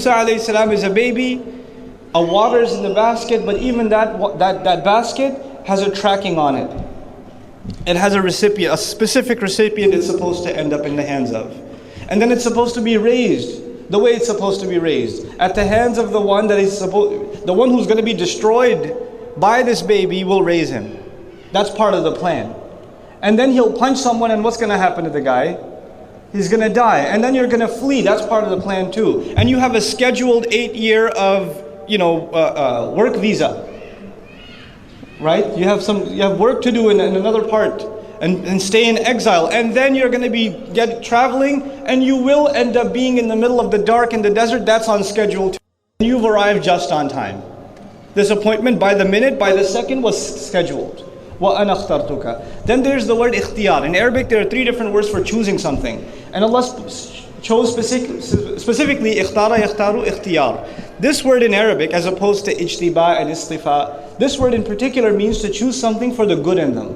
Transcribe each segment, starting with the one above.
Musa alayhi salam is a baby, water is in the basket, but even that basket has a tracking on it. It has a recipient, a specific recipient it's supposed to end up in the hands of. And then it's supposed to be raised the way it's supposed to be raised, at the hands of the one who's going to be destroyed by this baby will raise him. That's part of the plan. And then he'll punch someone, and what's going to happen to the guy? He's going to die. And then you're going to flee. That's part of the plan too. And you have a scheduled 8-year of, work visa. Right? You have work to do in another part, and stay in exile. And then you're going to be traveling, and you will end up being in the middle of the dark in the desert. That's on schedule too. You've arrived just on time. This appointment by the minute, by the second was scheduled. وَأَنَا اخْتَرْتُكَ. Then there's the word ikhtiyar. In Arabic there are 3 different words for choosing something. And Allah chose specifically ikhtara, yakhtaru, ikhtiyar. This word in Arabic, as opposed to ijtiba and istifa, this word in particular means to choose something for the good in them.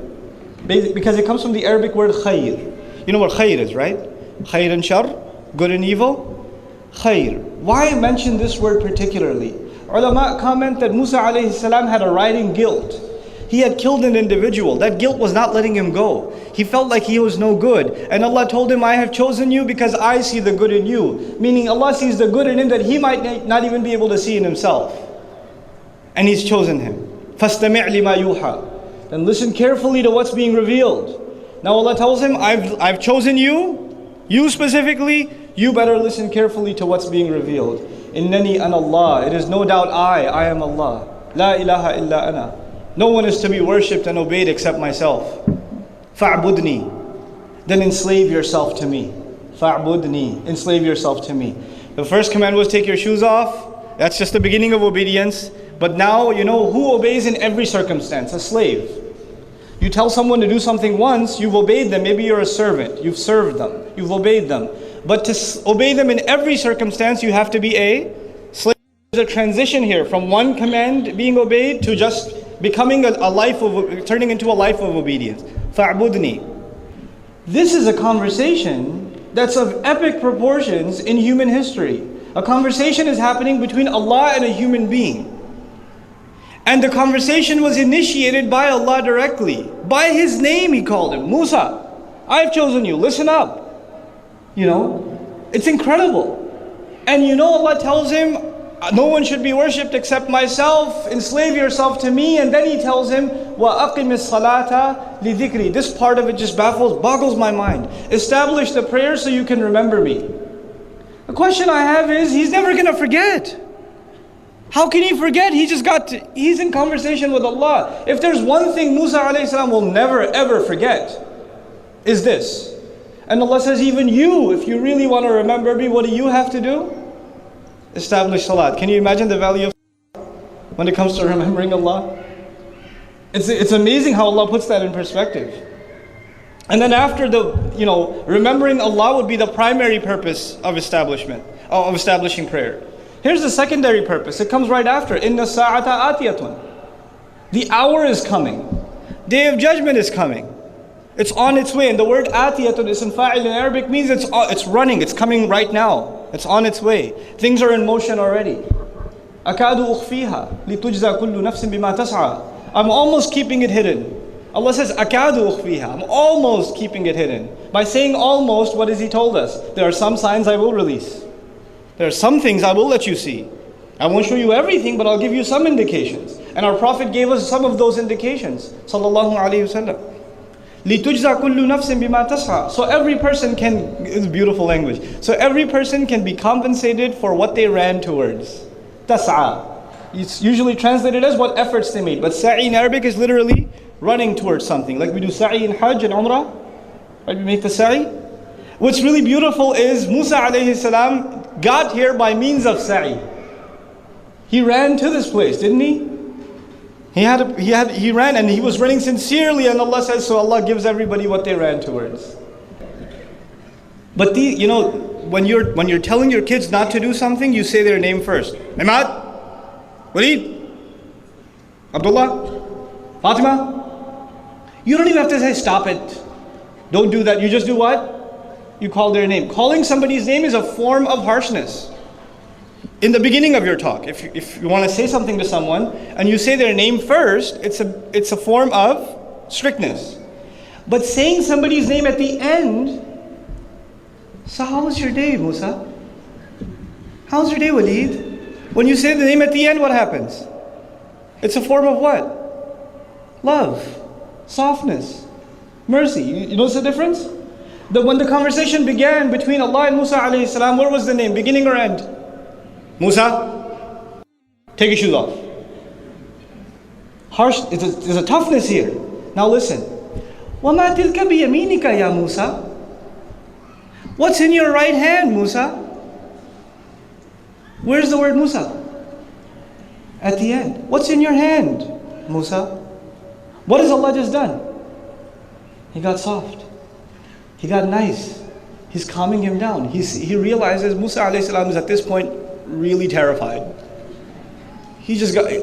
Because it comes from the Arabic word khayr. You know what khayr is, right? Khayr and shar, good and evil. Khayr. Why mention this word particularly? Ulama comment that Musa alayhi salam had a riding guilt. He had killed an individual. That guilt was not letting him go. He felt like he was no good. And Allah told him, I have chosen you because I see the good in you. Meaning Allah sees the good in him that he might not even be able to see in himself. And He's chosen him. فَاسْتَمِعْ لِمَا يُوحَى. Then listen carefully to what's being revealed. Now Allah tells him, I've chosen you. You specifically, you better listen carefully to what's being revealed. إِنَّنِي أَنَا اللَّهِ. It is no doubt I am Allah. لَا إِلَهَ إِلَّا أَنَا. No one is to be worshipped and obeyed except myself. فَاعْبُدْنِي. Then enslave yourself to me. فَاعْبُدْنِي. Enslave yourself to me. The first command was take your shoes off. That's just the beginning of obedience. But now you know who obeys in every circumstance? A slave. You tell someone to do something once, you've obeyed them. Maybe you're a servant. You've served them. You've obeyed them. But to obey them in every circumstance, you have to be a slave. There's a transition here from one command being obeyed to just becoming turning into a life of obedience. فَاعْبُدْنِي. This is a conversation that's of epic proportions in human history. A conversation is happening between Allah and a human being. And the conversation was initiated by Allah directly. By His name He called him, Musa, I've chosen you, listen up. It's incredible. And Allah tells him, no one should be worshipped except myself. Enslave yourself to me. And then He tells him, وَأَقِمِ الصَّلَاةَ لِذِكْرِي. This part of it just boggles my mind. Establish the prayer so you can remember me. The question I have is, he's never going to forget. How can he forget? He's in conversation with Allah. If there's one thing Musa alayhi salam will never ever forget, is this. And Allah says, even you, if you really want to remember me, what do you have to do? Establish salat. Can you imagine the value of salat when it comes to remembering Allah? It's amazing how Allah puts that in perspective. And then after remembering Allah would be the primary purpose of establishing prayer. Here's the secondary purpose. It comes right after. Inna sa'ata atiyatun. The hour is coming. Day of judgment is coming. It's on its way. And the word atiyatun, ism fa'il in Arabic, means it's running. It's coming right now. It's on its way. Things are in motion already. Akadu ukhfiha litujza kullu nafsin bima tas'a. I'm almost keeping it hidden. Allah says, akadu ukhfiha. I'm almost keeping it hidden. By saying almost, what has He told us? There are some signs I will release. There are some things I will let you see. I won't show you everything, but I'll give you some indications. And our Prophet gave us some of those indications. Sallallahu alayhi wasallam. لِتُجْزَى كُلُّ نَفْسٍ بِمَا تَسْعَى. So every person it's beautiful language. So every person can be compensated for what they ran towards. تَسْعَى. It's usually translated as what efforts they made. But sa'i in Arabic is literally running towards something. Like we do sa'i in Hajj and Umrah. Right? We make the sa'i. What's really beautiful is Musa alayhi salam got here by means of sa'i. He ran to this place, didn't he? He ran, and he was running sincerely, and Allah says, so Allah gives everybody what they ran towards. But when you're telling your kids not to do something, you say their name first. Imad, Walid, Abdullah, Fatima. You don't even have to say stop it. Don't do that. You just do what? You call their name. Calling somebody's name is a form of harshness. in the beginning of your talk, if you want to say something to someone and you say their name first, it's a form of strictness. But saying somebody's name at the end, so how was your day, Musa? How's your day, Walid? When you say the name at the end, what happens? It's a form of what? Love, softness, mercy. You notice the difference? When the conversation began between Allah and Musa alayhi salam, what was the name? Beginning or end? Musa, take your shoes off. Harsh, there's a toughness here. Now listen. وَمَا تِلْكَ بِيَمِينِكَ يَا Musa? What's in your right hand, Musa? Where's the word Musa? At the end. What's in your hand, Musa? What has Allah just done? He got soft. He got nice. He's calming him down. He realizes Musa alayhi salam is at this point really terrified.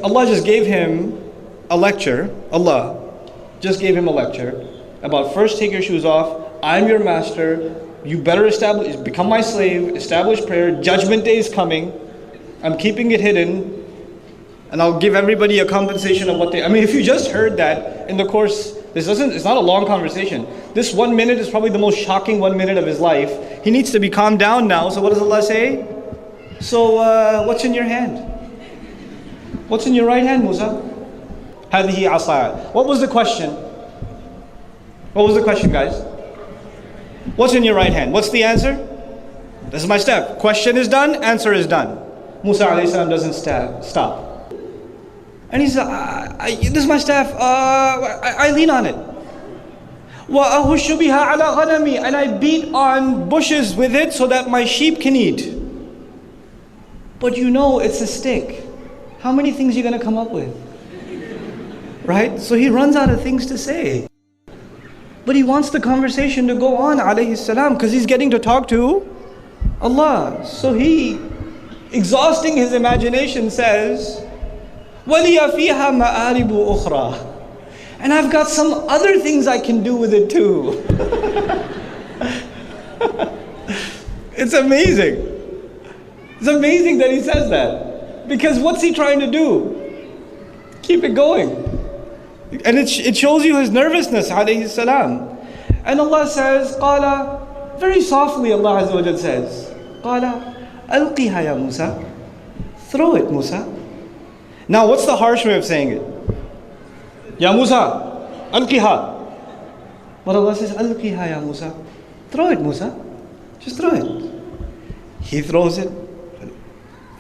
Allah just gave him a lecture. Allah just gave him a lecture about first take your shoes off. I'm your master. You better become my slave. Establish prayer. Judgment day is coming. I'm keeping it hidden. And I'll give everybody a compensation of what they... I mean, if you just heard that in the course, it's not a long conversation. This 1 minute is probably the most shocking 1 minute of his life. He needs to be calmed down now. So what does Allah say? So what's in your hand? What's in your right hand, Musa? هذه عصاي. What was the question? What was the question, guys? What's in your right hand? What's the answer? This is my step. Question is done, answer is done. Musa alayhi salam doesn't stop. And he said, this is my staff, I lean on it. وَأَهُشُّ بِهَا عَلَى غَنَمِي. And I beat on bushes with it so that my sheep can eat. But you know it's a stick. How many things are you going to come up with? Right? So he runs out of things to say. But he wants the conversation to go on, alayhi salam, because he's getting to talk to Allah. So he, exhausting his imagination, says, وَلِيَ فِيهَا مَآرِبُ أُخْرَى. And I've got some other things I can do with it too. It's amazing. It's amazing that he says that. Because what's he trying to do? Keep it going. And it shows you his nervousness, alayhi salam. And Allah says, قَالَ, very softly Allah Azza wa Jal says, قَالَ أَلْقِهَا يَا Musa. Throw it, Musa. Now what's the harsh way of saying it? Ya Musa, ألقِهَا. But Allah says, ألقِهَا ya Musa. Throw it, Musa. Just throw it. He throws it.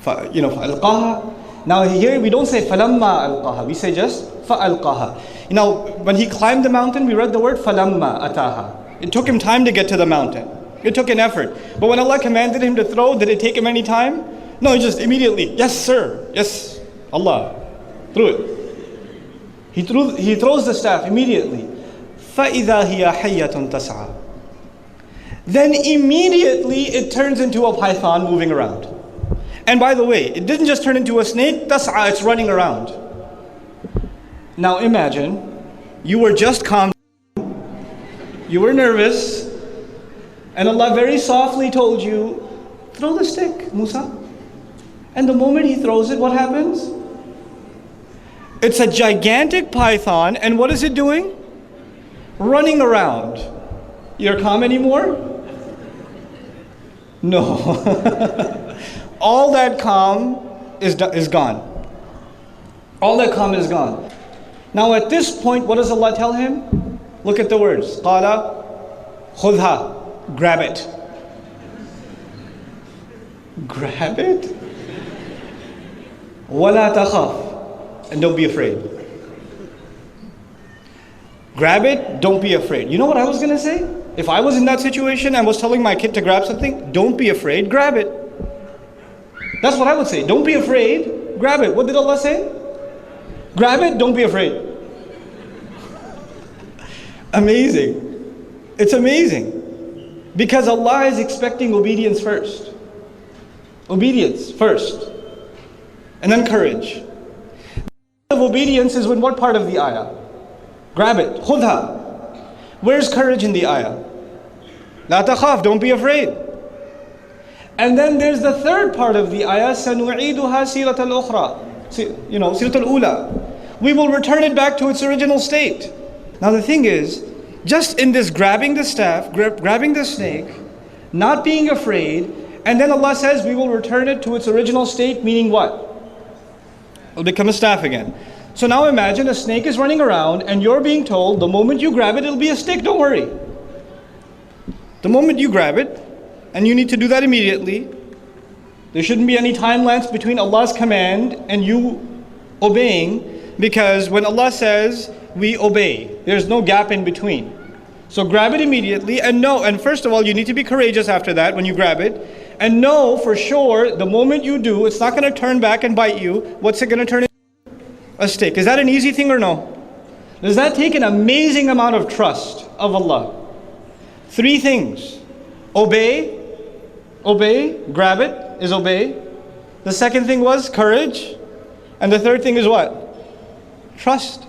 فَأَلْقَاهَا. Now here we don't say فَلَمَّا أَلْقَاهَا. We say just فَأَلْقَاهَا. When he climbed the mountain, we read the word فَلَمَّا أَتَاهَا. It took him time to get to the mountain. It took an effort. But when Allah commanded him to throw, did it take him any time? No, he just immediately, yes sir, yes Allah, threw it. He throws the staff immediately. فَإِذَا هِيَ حَيَّةٌ تَسْعَى. Then immediately it turns into a python moving around. And by the way, it didn't just turn into a snake, tas'a, it's running around. Now imagine, you were just calm, you were nervous, and Allah very softly told you, throw the stick, Musa. And the moment he throws it, what happens? It's a gigantic python, and what is it doing? Running around. You're calm anymore? No. All that calm is gone. All that calm is gone. Now at this point, what does Allah tell him? Look at the words. قَالَ خُذْهَا. Grab it. Grab it? وَلَا تَخَافْ. And don't be afraid. Grab it, don't be afraid. You know what I was going to say? If I was in that situation and was telling my kid to grab something, don't be afraid, grab it. That's what I would say. Don't be afraid, grab it. What did Allah say? Grab it, don't be afraid. Amazing. It's amazing. Because Allah is expecting obedience first. Obedience first. And then courage. Of obedience is in what part of the ayah? Grab it. Khudha. Where's courage in the ayah? La takhaf, don't be afraid. And then there's the third part of the ayah, سَنُعِيدُهَا سِيرَةَ الْأُخْرَى. سِيرَةَ الْأُولَى. We will return it back to its original state. Now the thing is, just in this grabbing the staff, grabbing the snake, not being afraid, and then Allah says we will return it to its original state, meaning what? It'll become a staff again. So now imagine a snake is running around and you're being told the moment you grab it, it'll be a stick, don't worry. The moment you grab it, and you need to do that immediately, there shouldn't be any time lapse between Allah's command and you obeying, because when Allah says we obey, there's no gap in between. So grab it immediately and know, and first of all, you need to be courageous after that when you grab it, and know for sure the moment you do, it's not going to turn back and bite you. What's it going to turn into? A stick. Is that an easy thing or no? Does that take an amazing amount of trust of Allah? 3 things. Obey, grab it is obey. The second thing was courage. And the third thing is what? Trust.